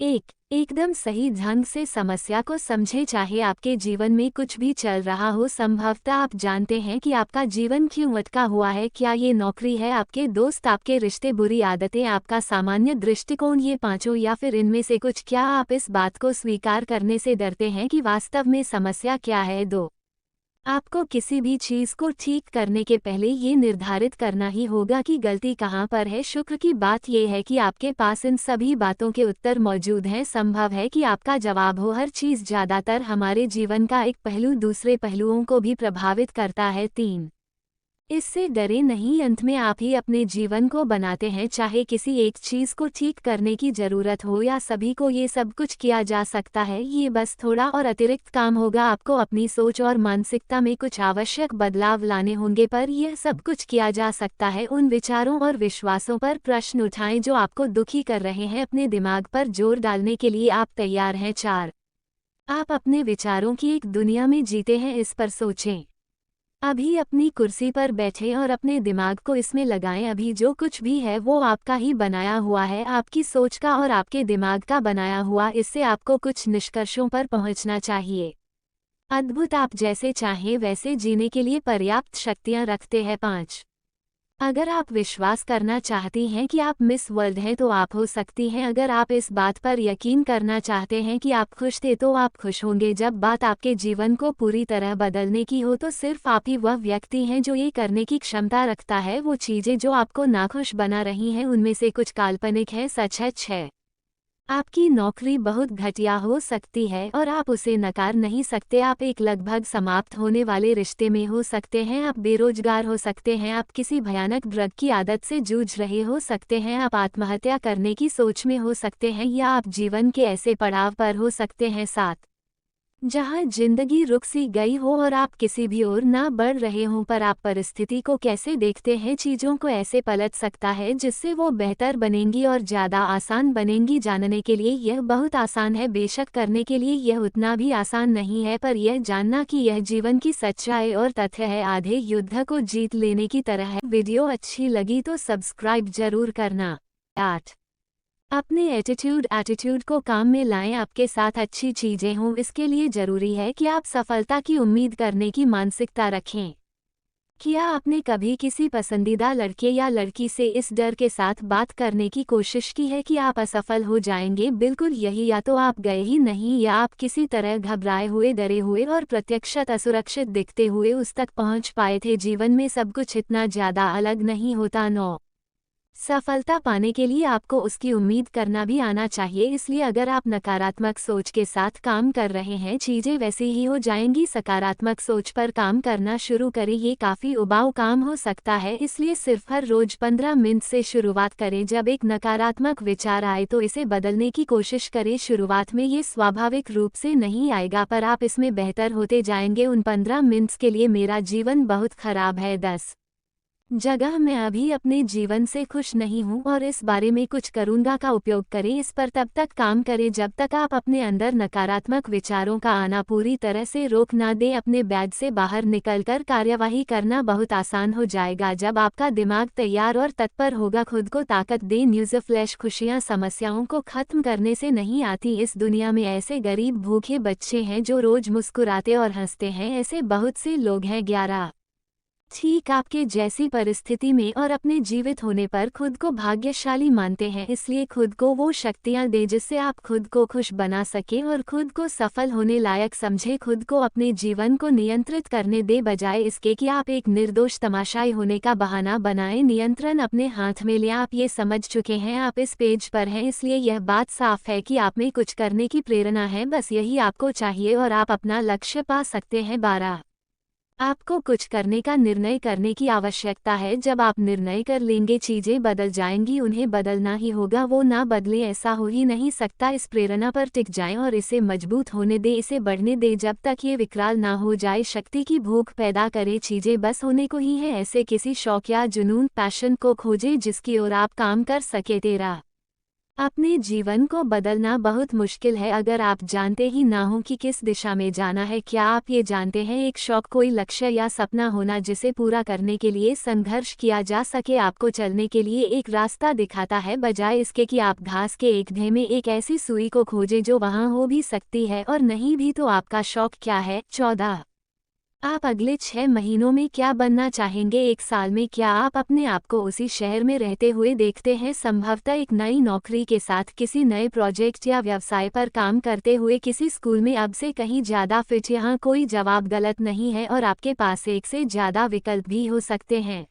एकदम सही ढंग से समस्या को समझे। चाहे आपके जीवन में कुछ भी चल रहा हो, संभवतः आप जानते हैं कि आपका जीवन क्यों अटका हुआ है। क्या ये नौकरी है, आपके दोस्त, आपके रिश्ते, बुरी आदतें, आपका सामान्य दृष्टिकोण, ये पांचों, या फिर इनमें से कुछ? क्या आप इस बात को स्वीकार करने से डरते हैं कि वास्तव में समस्या क्या है? आपको किसी भी चीज को ठीक करने के पहले ये निर्धारित करना ही होगा कि गलती कहाँ पर है। शुक्र की बात यह है कि आपके पास इन सभी बातों के उत्तर मौजूद हैं। संभव है कि आपका जवाब हो, हर चीज ज्यादातर हमारे जीवन का एक पहलू दूसरे पहलुओं को भी प्रभावित करता है। 3 इससे डरे नहीं, अंत में आप ही अपने जीवन को बनाते हैं। चाहे किसी एक चीज को ठीक करने की जरूरत हो या सभी को, ये सब कुछ किया जा सकता है। ये बस थोड़ा और अतिरिक्त काम होगा। आपको अपनी सोच और मानसिकता में कुछ आवश्यक बदलाव लाने होंगे, पर यह सब कुछ किया जा सकता है। उन विचारों और विश्वासों पर प्रश्न उठाएं जो आपको दुखी कर रहे हैं। अपने दिमाग पर जोर डालने के लिए आप तैयार हैं? 4 आप अपने विचारों की एक दुनिया में जीते हैं, इस पर सोचें। अभी अपनी कुर्सी पर बैठें और अपने दिमाग को इसमें लगाएं। अभी जो कुछ भी है वो आपका ही बनाया हुआ है, आपकी सोच का और आपके दिमाग का बनाया हुआ। इससे आपको कुछ निष्कर्षों पर पहुंचना चाहिए। अद्भुत, आप जैसे चाहें वैसे जीने के लिए पर्याप्त शक्तियां रखते हैं। 5 अगर आप विश्वास करना चाहती हैं कि आप मिस वर्ल्ड हैं तो आप हो सकती हैं। अगर आप इस बात पर यकीन करना चाहते हैं कि आप खुश थे तो आप खुश होंगे। जब बात आपके जीवन को पूरी तरह बदलने की हो तो सिर्फ आप ही वह व्यक्ति हैं जो ये करने की क्षमता रखता है। वो चीज़ें जो आपको नाखुश बना रही हैं उनमें से कुछ काल्पनिक है, सच है। आपकी नौकरी बहुत घटिया हो सकती है और आप उसे नकार नहीं सकते। आप एक लगभग समाप्त होने वाले रिश्ते में हो सकते हैं। आप बेरोजगार हो सकते हैं। आप किसी भयानक ड्रग की आदत से जूझ रहे हो सकते हैं। आप आत्महत्या करने की सोच में हो सकते हैं, या आप जीवन के ऐसे पड़ाव पर हो सकते हैं 7 जहां जिंदगी रुक सी गई हो और आप किसी भी ओर ना बढ़ रहे हों। पर आप परिस्थिति को कैसे देखते हैं? चीज़ों को ऐसे पलट सकता है जिससे वो बेहतर बनेंगी और ज़्यादा आसान बनेंगी। जानने के लिए यह बहुत आसान है, बेशक करने के लिए यह उतना भी आसान नहीं है, पर यह जानना कि यह जीवन की सच्चाई और तथ्य है, आधे युद्ध को जीत लेने की तरह है। वीडियो अच्छी लगी तो सब्सक्राइब जरूर करना। 8 अपने एटीट्यूड को काम में लाएं। आपके साथ अच्छी चीजें हों, इसके लिए जरूरी है कि आप सफलता की उम्मीद करने की मानसिकता रखें। क्या आपने कभी किसी पसंदीदा लड़के या लड़की से इस डर के साथ बात करने की कोशिश की है कि आप असफल हो जाएंगे? बिल्कुल यही, या तो आप गए ही नहीं या आप किसी तरह घबराए हुए, डरे हुए और प्रत्यक्षत असुरक्षित दिखते हुए उस तक पहुंच पाए थे। जीवन में सब कुछ इतना ज्यादा अलग नहीं होता। 9 सफलता पाने के लिए आपको उसकी उम्मीद करना भी आना चाहिए। इसलिए अगर आप नकारात्मक सोच के साथ काम कर रहे हैं, चीजें वैसी ही हो जाएंगी। सकारात्मक सोच पर काम करना शुरू करें। ये काफी उबाऊ काम हो सकता है, इसलिए सिर्फ हर रोज 15 मिनट से शुरुआत करें। जब एक नकारात्मक विचार आए तो इसे बदलने की कोशिश करें। शुरुआत में ये स्वाभाविक रूप से नहीं आएगा, पर आप इसमें बेहतर होते जाएंगे। उन 15 मिनट्स के लिए मेरा जीवन बहुत खराब है। 10 जगह मैं अभी अपने जीवन से खुश नहीं हूँ और इस बारे में कुछ करूँगा का उपयोग करें। इस पर तब तक काम करें जब तक आप अपने अंदर नकारात्मक विचारों का आना पूरी तरह से रोक ना दें। अपने बैग से बाहर निकलकर कार्यवाही करना बहुत आसान हो जाएगा जब आपका दिमाग तैयार और तत्पर होगा। खुद को ताकत दें। न्यूज़ फ्लैश, खुशियाँ समस्याओं को खत्म करने से नहीं आती। इस दुनिया में ऐसे गरीब भूखे बच्चे हैं जो रोज मुस्कुराते और हंसते हैं, ऐसे बहुत से लोग हैं। 11 ठीक आपके जैसी परिस्थिति में और अपने जीवित होने पर खुद को भाग्यशाली मानते हैं, इसलिए खुद को वो शक्तियाँ दें जिससे आप खुद को खुश बना सकें और खुद को सफल होने लायक समझें। खुद को अपने जीवन को नियंत्रित करने दें, बजाय इसके कि आप एक निर्दोष तमाशाई होने का बहाना बनाएं। नियंत्रण अपने हाथ में लें। आप ये समझ चुके हैं, आप इस पेज पर हैं, इसलिए यह बात साफ है कि आप में कुछ करने की प्रेरणा है। बस यही आपको चाहिए और आप अपना लक्ष्य पा सकते हैं। 12 आपको कुछ करने का निर्णय करने की आवश्यकता है। जब आप निर्णय कर लेंगे चीजें बदल जाएंगी। उन्हें बदलना ही होगा, वो ना बदले ऐसा हो ही नहीं सकता। इस प्रेरणा पर टिक जाएं और इसे मजबूत होने दें, इसे बढ़ने दें जब तक ये विकराल ना हो जाए। शक्ति की भूख पैदा करें। चीजें बस होने को ही है। ऐसे किसी शौक या जुनून, पैशन को खोजें जिसकी ओर आप काम कर सके। 13 अपने जीवन को बदलना बहुत मुश्किल है अगर आप जानते ही ना हो कि किस दिशा में जाना है। क्या आप ये जानते हैं, एक शौक कोई लक्ष्य या सपना होना जिसे पूरा करने के लिए संघर्ष किया जा सके आपको चलने के लिए एक रास्ता दिखाता है, बजाय इसके कि आप घास के एक ढेर में एक ऐसी सुई को खोजें जो वहां हो भी सकती है और नहीं भी। तो आपका शौक क्या है? 14। आप अगले 6 महीनों में क्या बनना चाहेंगे? 1 साल में क्या आप अपने आप को उसी शहर में रहते हुए देखते हैं? संभवतः एक नई नौकरी के साथ, किसी नए प्रोजेक्ट या व्यवसाय पर काम करते हुए, किसी स्कूल में अब से कहीं ज़्यादा फिट। यहाँ कोई जवाब गलत नहीं है और आपके पास एक से ज़्यादा विकल्प भी हो सकते हैं।